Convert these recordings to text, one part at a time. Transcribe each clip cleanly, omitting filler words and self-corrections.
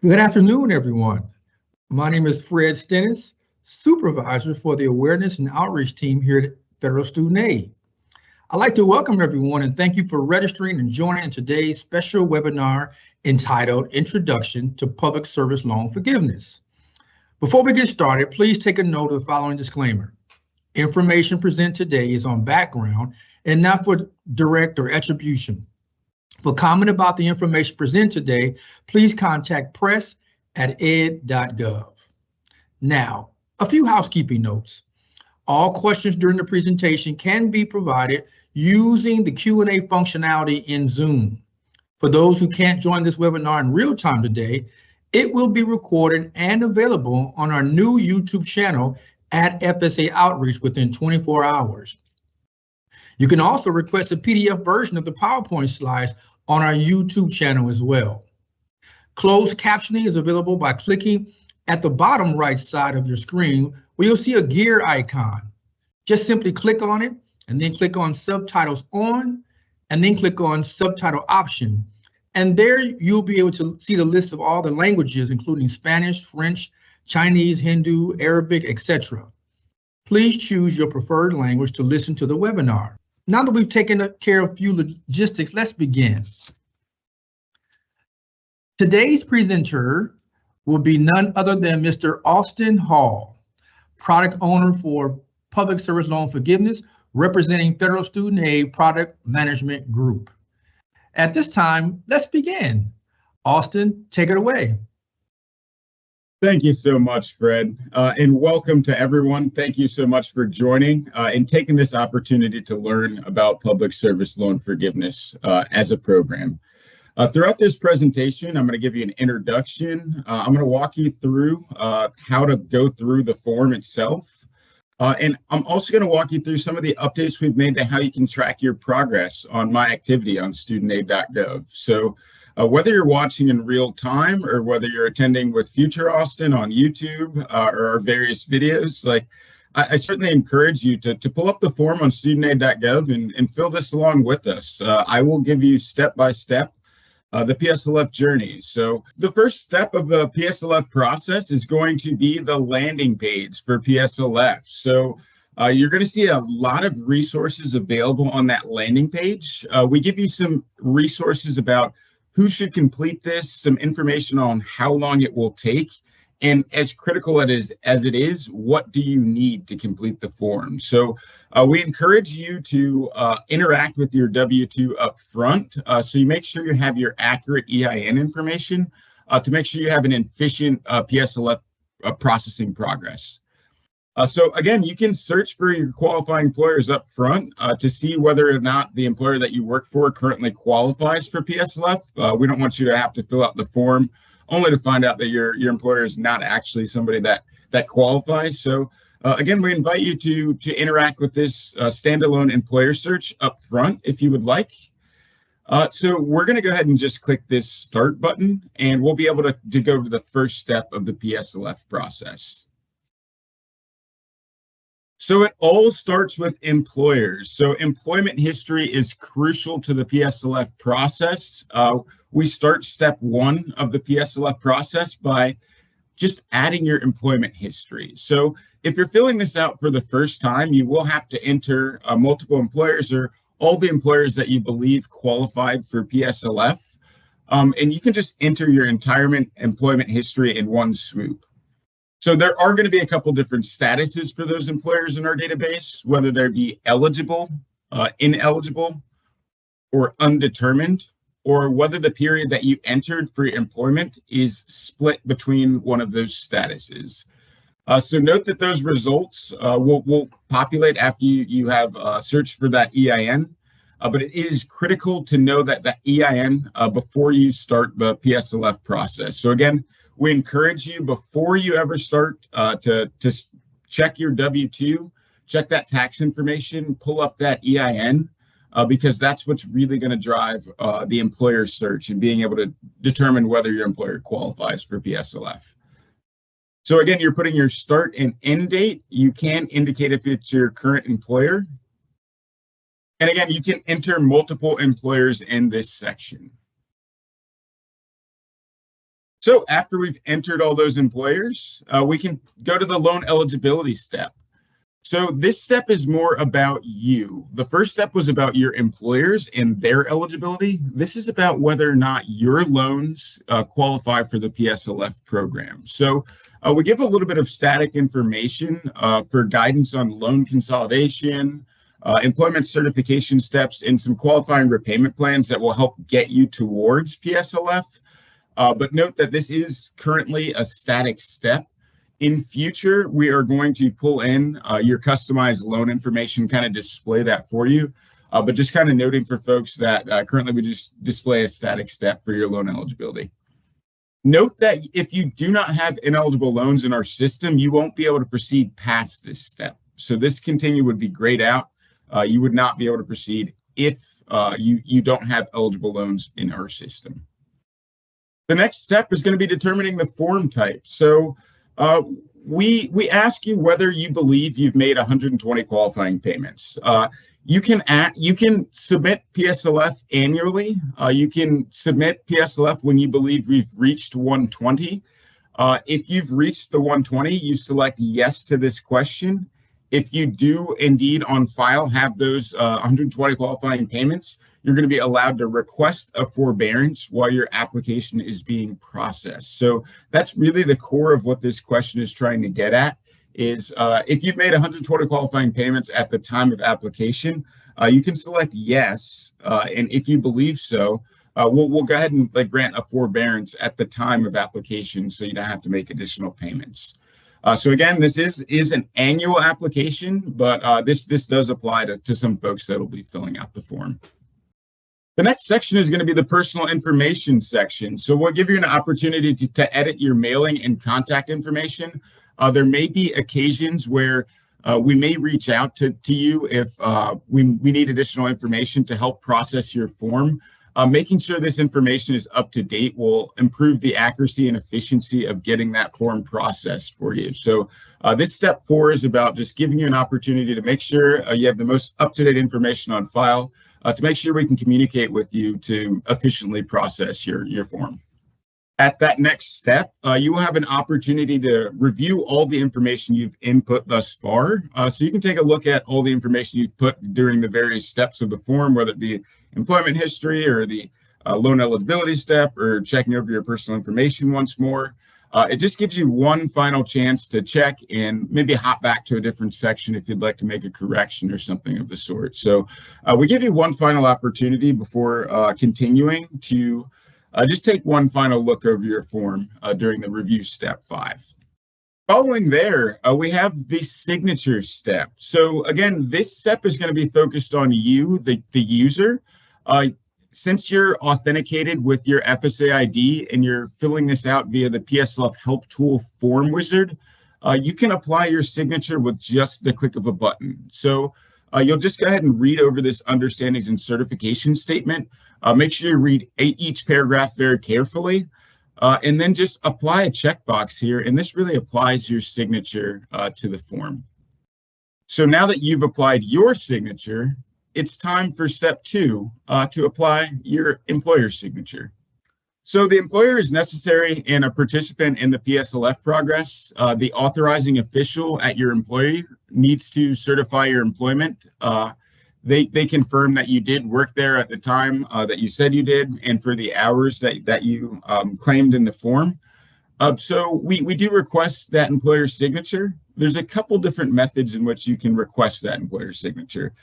Good afternoon, everyone. My name is Fred Stennis, Supervisor for the Awareness and Outreach Team here at Federal Student Aid. I'd like to welcome everyone and thank you for registering and joining in today's special webinar entitled Introduction to Public Service Loan Forgiveness. Before we get started, please take a note of the following disclaimer. Information presented today is on background and not for direct or attribution. For comment about the information presented today, please contact press@ed.gov. Now, a few housekeeping notes. All questions during the presentation can be provided using the Q&A functionality in Zoom. For those who can't join this webinar in real time today, it will be recorded and available on our new YouTube channel at FSA Outreach within 24 hours. You can also request a PDF version of the PowerPoint slides on our YouTube channel as well. Closed captioning is available by clicking at the bottom right side of your screen where you'll see a gear icon. Just simply click on it and then click on Subtitles On and then click on Subtitle Option. And there you'll be able to see the list of all the languages, including Spanish, French, Chinese, Hindu, Arabic, etc. Please choose your preferred language to listen to the webinar. Now that we've taken care of a few logistics, let's begin. Today's presenter will be none other than Mr. Austin Hall, product owner for Public Service Loan Forgiveness, representing Federal Student Aid Product Management Group. At this time, let's begin. Austin, take it away. Thank you so much, Fred, and welcome to everyone. Thank you so much for joining and taking this opportunity to learn about public service loan forgiveness as a program. Throughout this presentation, I'm going to give you an introduction. I'm going to walk you through how to go through the form itself. And I'm also going to walk you through some of the updates we've made to how you can track your progress on my activity on studentaid.gov. So whether you're watching in real time or whether you're attending with Future Austin on YouTube or our various videos, I certainly encourage you to pull up the form on studentaid.gov and fill this along with us. I will give you step-by-step the PSLF journey. So the first step of the PSLF process is going to be the landing page for PSLF. So you're going to see a lot of resources available on that landing page. We give you some resources about who should complete this, some information on how long it will take, and as critical as it is, what do you need to complete the form? So we encourage you to interact with your W-2 up front, so you make sure you have your accurate EIN information to make sure you have an efficient PSLF processing progress. So again, you can search for your qualifying employers up front to see whether or not the employer that you work for currently qualifies for PSLF. We don't want you to have to fill out the form only to find out that your employer is not actually somebody that qualifies. So again, we invite you to interact with this standalone employer search up front if you would like. So we're going to go ahead and just click this start button, and we'll be able to go to the first step of the PSLF process. So it all starts with employers. So employment history is crucial to the PSLF process. We start step one of the PSLF process by just adding your employment history. So if you're filling this out for the first time, you will have to enter multiple employers or all the employers that you believe qualified for PSLF. And you can just enter your entire employment history in one swoop. So there are going to be a couple different statuses for those employers in our database, whether they be eligible, ineligible, or undetermined, or whether the period that you entered for your employment is split between one of those statuses. So note that those results will populate after you have searched for that EIN, but it is critical to know that EIN before you start the PSLF process. So again, we encourage you before you ever start to check your W-2, check that tax information, pull up that EIN, because that's what's really going to drive the employer search and being able to determine whether your employer qualifies for PSLF. So again, you're putting your start and end date. You can indicate if it's your current employer. And again, you can enter multiple employers in this section. So after we've entered all those employers, we can go to the loan eligibility step. So this step is more about you. The first step was about your employers and their eligibility. This is about whether or not your loans qualify for the PSLF program. So we give a little bit of static information for guidance on loan consolidation, employment certification steps, and some qualifying repayment plans that will help get you towards PSLF. But note that this is currently a static step. In future, we are going to pull in your customized loan information, kind of display that for you. But just kind of noting for folks that currently we just display a static step for your loan eligibility. Note that if you do not have ineligible loans in our system, you won't be able to proceed past this step. So this continue would be grayed out. You would not be able to proceed if you don't have eligible loans in our system. The next step is going to be determining the form type. So we ask you whether you believe you've made 120 qualifying payments. You can submit PSLF annually. You can submit PSLF when you believe we've reached 120. If you've reached the 120, you select yes to this question. If you do indeed on file have those 120 qualifying payments, you're going to be allowed to request a forbearance while your application is being processed. So that's really the core of what this question is trying to get at, is if you've made 120 qualifying payments at the time of application, you can select yes, and if you believe so, we'll go ahead and grant a forbearance at the time of application so you don't have to make additional payments. So again, this is an annual application, but this does apply to some folks that will be filling out the form. The next section is going to be the personal information section. So we'll give you an opportunity to edit your mailing and contact information. There may be occasions where we may reach out to you if we need additional information to help process your form. Making sure this information is up to date will improve the accuracy and efficiency of getting that form processed for you. So this step 4 is about just giving you an opportunity to make sure you have the most up-to-date information on file, to make sure we can communicate with you to efficiently process your form. At that next step, you will have an opportunity to review all the information you've input thus far. So you can take a look at all the information you've put during the various steps of the form, whether it be employment history or the loan eligibility step or checking over your personal information once more. It just gives you one final chance to check and maybe hop back to a different section if you'd like to make a correction or something of the sort. So we give you one final opportunity before continuing to just take one final look over your form during the review step 5. Following there, we have the signature step. So again, this step is going to be focused on you, the user. Since you're authenticated with your FSA ID and you're filling this out via the PSLF Help Tool form wizard, you can apply your signature with just the click of a button. So you'll just go ahead and read over this understandings and certification statement. Make sure you read each paragraph very carefully, and then just apply a checkbox here. And this really applies your signature to the form. So now that you've applied your signature, it's time for step 2 to apply your employer's signature. So the employer is necessary and a participant in the PSLF progress. The authorizing official at your employer needs to certify your employment. They confirm that you did work there at the time that you said you did, and for the hours that you claimed in the form. So we do request that employer's signature. There's a couple different methods in which you can request that employer's signature.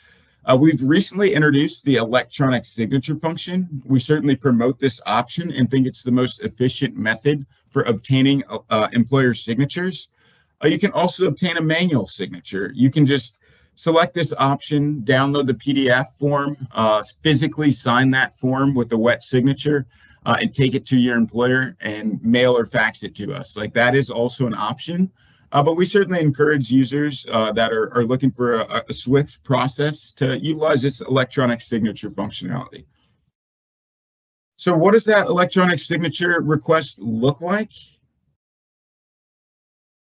We've recently introduced the electronic signature function. We certainly promote this option and think it's the most efficient method for obtaining employer signatures. You can also obtain a manual signature. You can just select this option, download the PDF form, physically sign that form with a wet signature, and take it to your employer and mail or fax it to us. That is also an option. But we certainly encourage users that are looking for a swift process to utilize this electronic signature functionality. So what does that electronic signature request look like?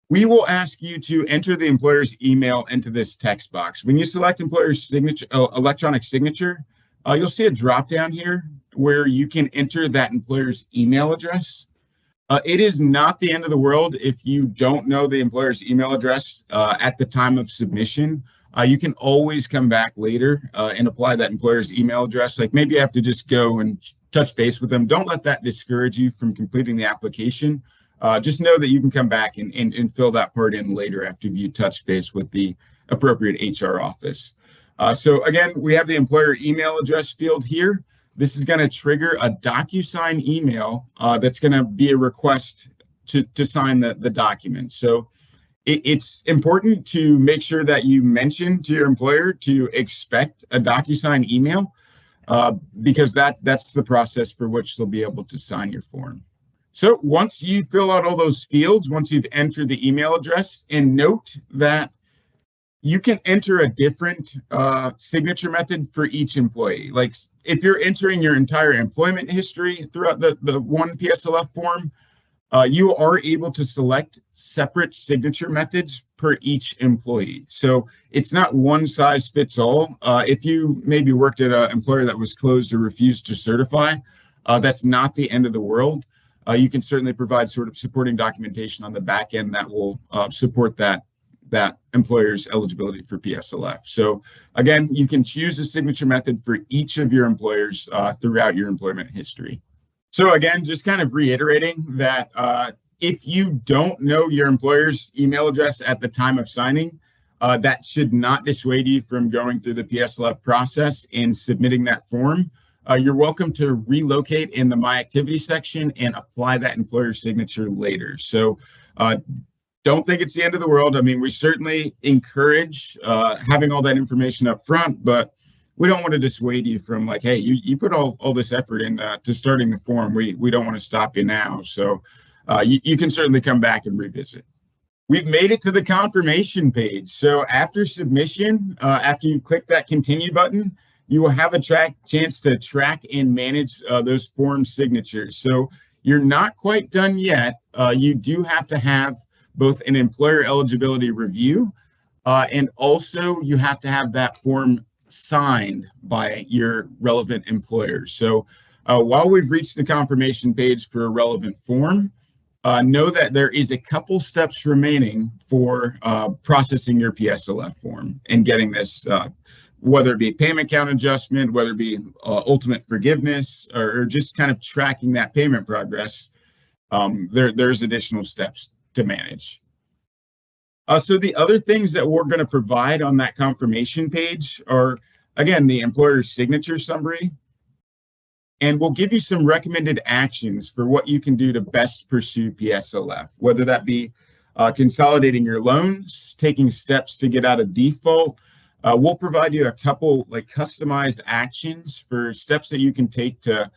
We will ask you to enter the employer's email into this text box. When you select employer's signature, electronic signature, you'll see a drop down here where you can enter that employer's email address. It is not the end of the world if you don't know the employer's email address at the time of submission. You can always come back later and apply that employer's email address. Like maybe you have to just go and touch base with them. Don't let that discourage you from completing the application. Just know that you can come back and fill that part in later after you touch base with the appropriate HR office. So again, we have the employer email address field here. This is going to trigger a DocuSign email that's going to be a request to sign the document. So it's important to make sure that you mention to your employer to expect a DocuSign email because that's the process for which they'll be able to sign your form. So once you fill out all those fields, once you've entered the email address, and note that you can enter a different signature method for each employee. Like if you're entering your entire employment history throughout the one PSLF form, you are able to select separate signature methods per each employee. So it's not one size fits all. If you maybe worked at an employer that was closed or refused to certify, that's not the end of the world. You can certainly provide sort of supporting documentation on the back end that will support that employer's eligibility for PSLF. So again, you can choose a signature method for each of your employers throughout your employment history. So again, just kind of reiterating that if you don't know your employer's email address at the time of signing, that should not dissuade you from going through the PSLF process and submitting that form. You're welcome to relocate in the My Activity section and apply that employer signature later. So don't think it's the end of the world. I mean, we certainly encourage having all that information up front, but we don't want to dissuade you from like, hey, you put all this effort into starting the form. We don't want to stop you now. So you can certainly come back and revisit. We've made it to the confirmation page. So after submission, after you click that continue button, you will have a chance to track and manage those form signatures. So you're not quite done yet. You do have to have both an employer eligibility review and also you have to have that form signed by your relevant employer. So while we've reached the confirmation page for a relevant form, know that there is a couple steps remaining for processing your PSLF form and getting this, whether it be payment count adjustment, whether it be ultimate forgiveness, or just kind of tracking that payment progress. There's additional steps to manage. So the other things that we're going to provide on that confirmation page are, again, the employer's signature summary, and we'll give you some recommended actions for what you can do to best pursue PSLF, whether that be consolidating your loans, taking steps to get out of default. We'll provide you a couple like customized actions for steps that you can take to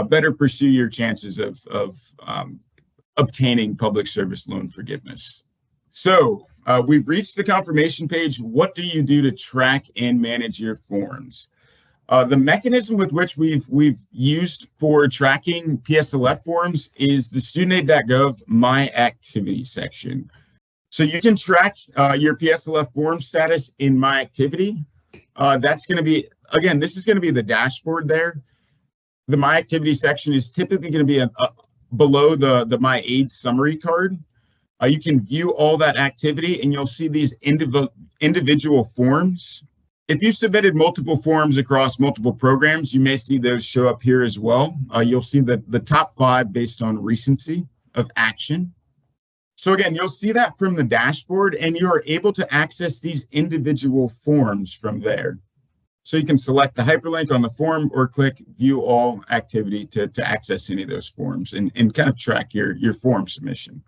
better pursue your chances of obtaining public service loan forgiveness. So we've reached the confirmation page. What do you do to track and manage your forms? The mechanism with which we've used for tracking PSLF forms is the studentaid.gov My Activity section. So you can track your PSLF form status in My Activity. That's going to be, again, this is going to be the dashboard there. The My Activity section is typically going to be below the My Aid summary card. You can view all that activity and you'll see these individual forms. If you submitted multiple forms across multiple programs, you may see those show up here as well. You'll see the top 5 based on recency of action. So again, you'll see that from the dashboard and you're able to access these individual forms from there. So you can select the hyperlink on the form or click view all activity to access any of those forms and kind of track your form submission.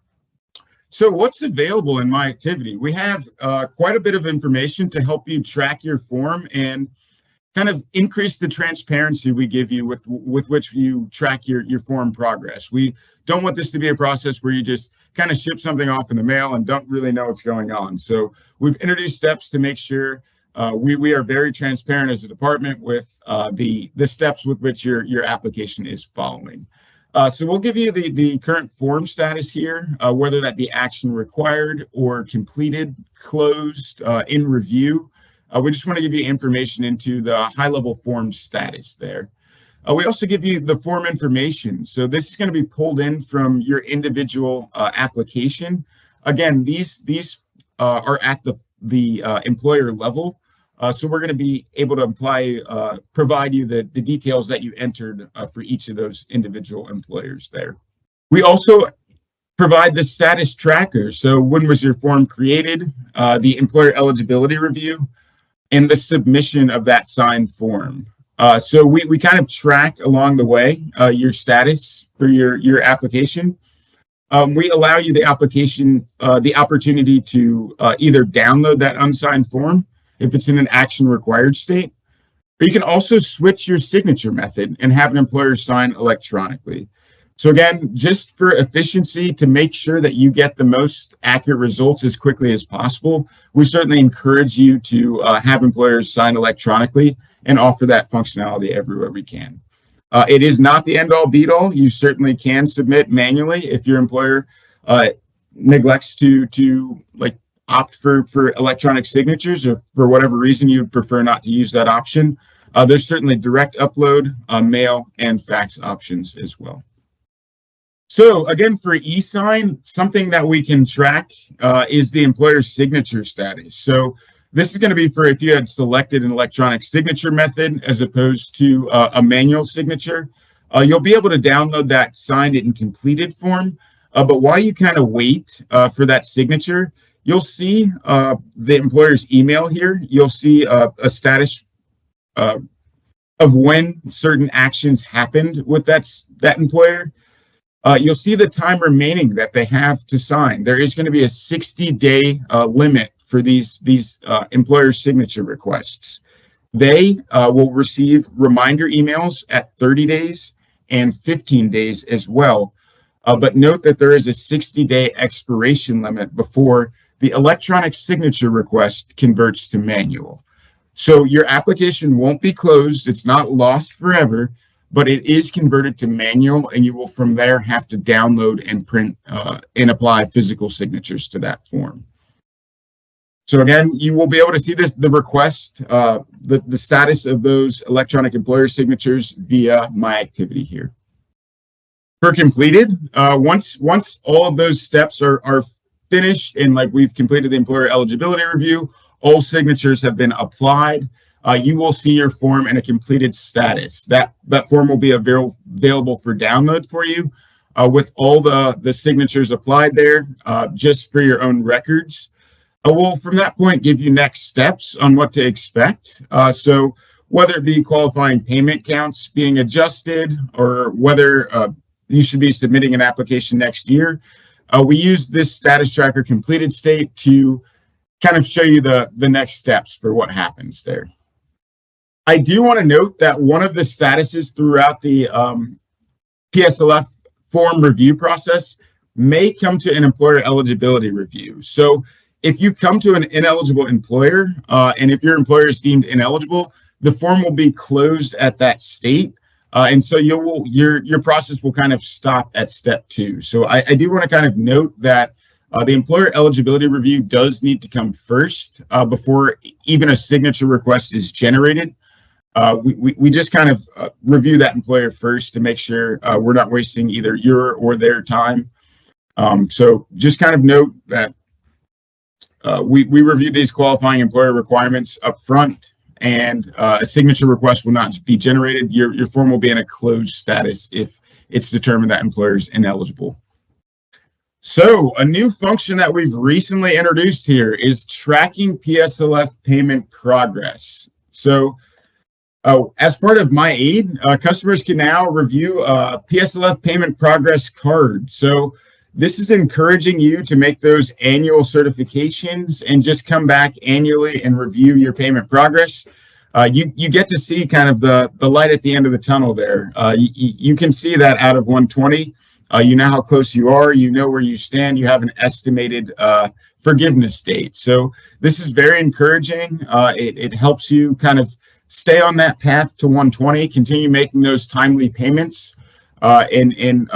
So what's available in My Activity? We have quite a bit of information to help you track your form and kind of increase the transparency we give you with which you track your form progress. We don't want this to be a process where you just kind of ship something off in the mail and don't really know what's going on. So we've introduced steps to make sure we are very transparent as a department with the steps with which your application is following. So we'll give you the current form status here, whether that be action required or completed, closed, in review. We just want to give you information into the high-level form status there. We also give you the form information. So this is going to be pulled in from your individual application. Again, these are at the employer level. So we're going to be able to provide you the details that you entered for each of those individual employers there. We also provide the status tracker. So when was your form created, the employer eligibility review, and the submission of that signed form. So we kind of track along the way your status for your application. We allow you the opportunity to either download that unsigned form if it's in an action required state, or you can also switch your signature method and have an employer sign electronically. So again, just for efficiency, to make sure that you get the most accurate results as quickly as possible, we certainly encourage you to have employers sign electronically and offer that functionality everywhere we can. It is not the end-all be-all. You certainly can submit manually if your employer neglects to opt for electronic signatures, or for whatever reason you'd prefer not to use that option. There's certainly direct upload, mail, and fax options as well. So again, for e-sign, something that we can track is the employer's signature status. So this is going to be for if you had selected an electronic signature method as opposed to a manual signature. You'll be able to download that signed and completed form. But while you kind of wait for that signature, you'll see the employer's email here. You'll see a status of when certain actions happened with that employer. You'll see the time remaining that they have to sign. There is going to be a 60-day limit for these employer signature requests. They will receive reminder emails at 30 days and 15 days as well. But note that there is a 60-day expiration limit before the electronic signature request converts to manual. So your application won't be closed. It's not lost forever, but it is converted to manual, and you will from there have to download and print and apply physical signatures to that form. So again, you will be able to see the request, the status of those electronic employer signatures via My Activity here. For completed, once all of those steps are finished and we've completed the employer eligibility review, all signatures have been applied, you will see your form in a completed status. That form will be available for download for you with all the signatures applied there, just for your own records. We'll from that point give you next steps on what to expect. So whether it be qualifying payment counts being adjusted, or whether you should be submitting an application next year, we use this status tracker completed state to kind of show you the next steps for what happens there. I do want to note that one of the statuses throughout the PSLF form review process may come to an employer eligibility review. So if you come to an ineligible employer, and if your employer is deemed ineligible, the form will be closed at that state. And so your process will kind of stop at step 2. So I do want to kind of note that the employer eligibility review does need to come first before even a signature request is generated. We just kind of review that employer first to make sure we're not wasting either your or their time. So just kind of note that we review these qualifying employer requirements up front, and a signature request will not be generated. Your form will be in a closed status if it's determined that employer is ineligible. So a new function that we've recently introduced here is tracking PSLF payment progress. So as part of My Aid, customers can now review PSLF payment progress card. So this is encouraging you to make those annual certifications and just come back annually and review your payment progress. You get to see kind of the light at the end of the tunnel there. You can see that out of 120. You know how close you are. You know where you stand. You have an estimated forgiveness date. So this is very encouraging. It helps you kind of stay on that path to 120, continue making those timely payments, and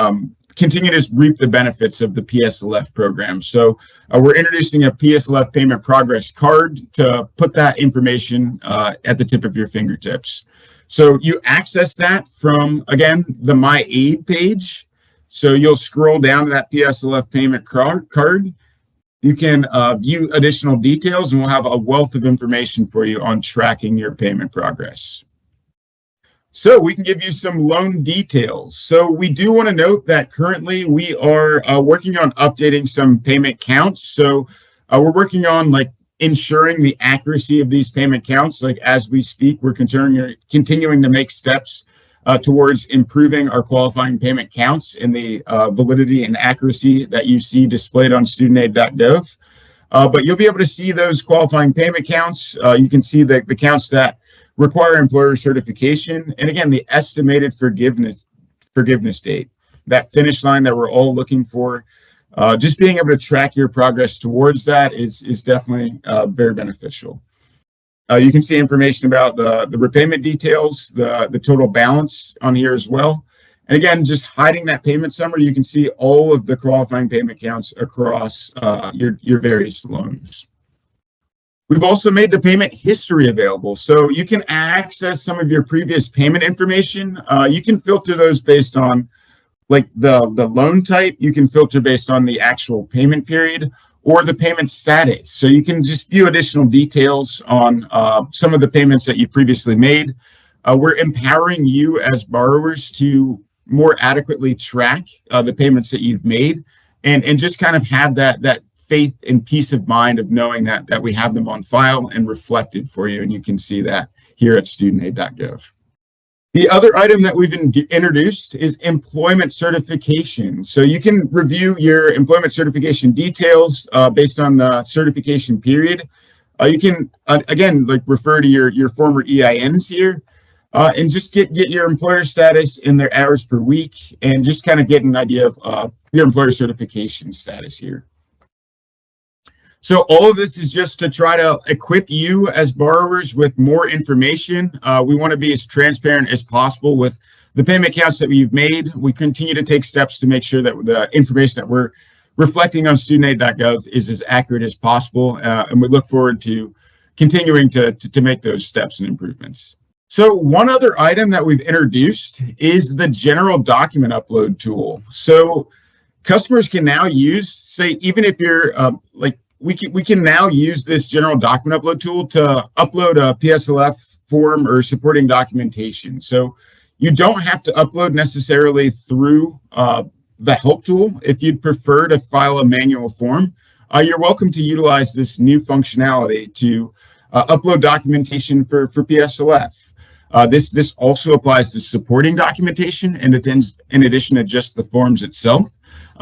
continue to reap the benefits of the PSLF program. So we're introducing a PSLF payment progress card to put that information at the tip of your fingertips. So you access that from, again, the My Aid page. So you'll scroll down to that PSLF payment card. You can view additional details, and we'll have a wealth of information for you on tracking your payment progress. So we can give you some loan details. So we do want to note that currently we are working on updating some payment counts. So we're working on ensuring the accuracy of these payment counts. As we speak, we're continuing to make steps towards improving our qualifying payment counts and the validity and accuracy that you see displayed on studentaid.gov. But you'll be able to see those qualifying payment counts. You can see the counts that require employer certification, and again, the estimated forgiveness date, that finish line that we're all looking for. Just being able to track your progress towards that is definitely very beneficial. You can see information about the repayment details, the total balance on here as well. And again, just hiding that payment summary, you can see all of the qualifying payment counts across your various loans. We've also made the payment history available, so you can access some of your previous payment information. You can filter those based on the loan type. You can filter based on the actual payment period or the payment status. So you can just view additional details on some of the payments that you've previously made. We're empowering you as borrowers to more adequately track the payments that you've made and just kind of have that faith and peace of mind of knowing that we have them on file and reflected for you. And you can see that here at studentaid.gov. The other item that we've introduced is employment certification. So you can review your employment certification details based on the certification period. You can, again, refer to your former EINs here and just get your employer status and their hours per week and just kind of get an idea of your employer certification status here. So all of this is just to try to equip you as borrowers with more information. We want to be as transparent as possible with the payment counts that we've made. We continue to take steps to make sure that the information that we're reflecting on studentaid.gov is as accurate as possible. And we look forward to continuing to make those steps and improvements. So one other item that we've introduced is the general document upload tool. So customers can now use, say, even if you're we can now use this general document upload tool to upload a PSLF form or supporting documentation. So you don't have to upload necessarily through the help tool. If you'd prefer to file a manual form, you're welcome to utilize this new functionality to upload documentation for PSLF. This also applies to supporting documentation in addition to just the forms itself.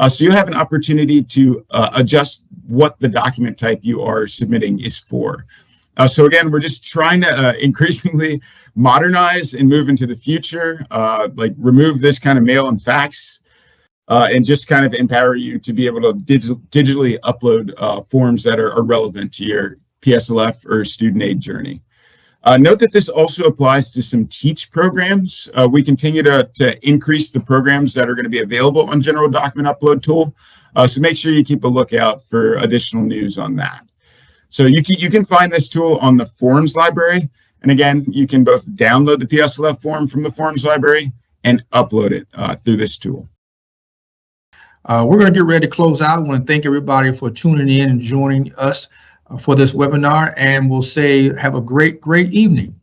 So you have an opportunity to adjust what the document type you are submitting is for. So again, we're just trying to increasingly modernize and move into the future, remove this kind of mail and fax, and just kind of empower you to be able to digitally upload forms that are relevant to your PSLF or student aid journey. Note that this also applies to some TEACH programs. We continue to increase the programs that are going to be available on General Document Upload Tool. So make sure you keep a lookout for additional news on that. So you can find this tool on the Forms library. And again, you can both download the PSLF form from the Forms library and upload it through this tool. We're going to get ready to close out. I want to thank everybody for tuning in and joining us for this webinar, and we'll say have a great evening.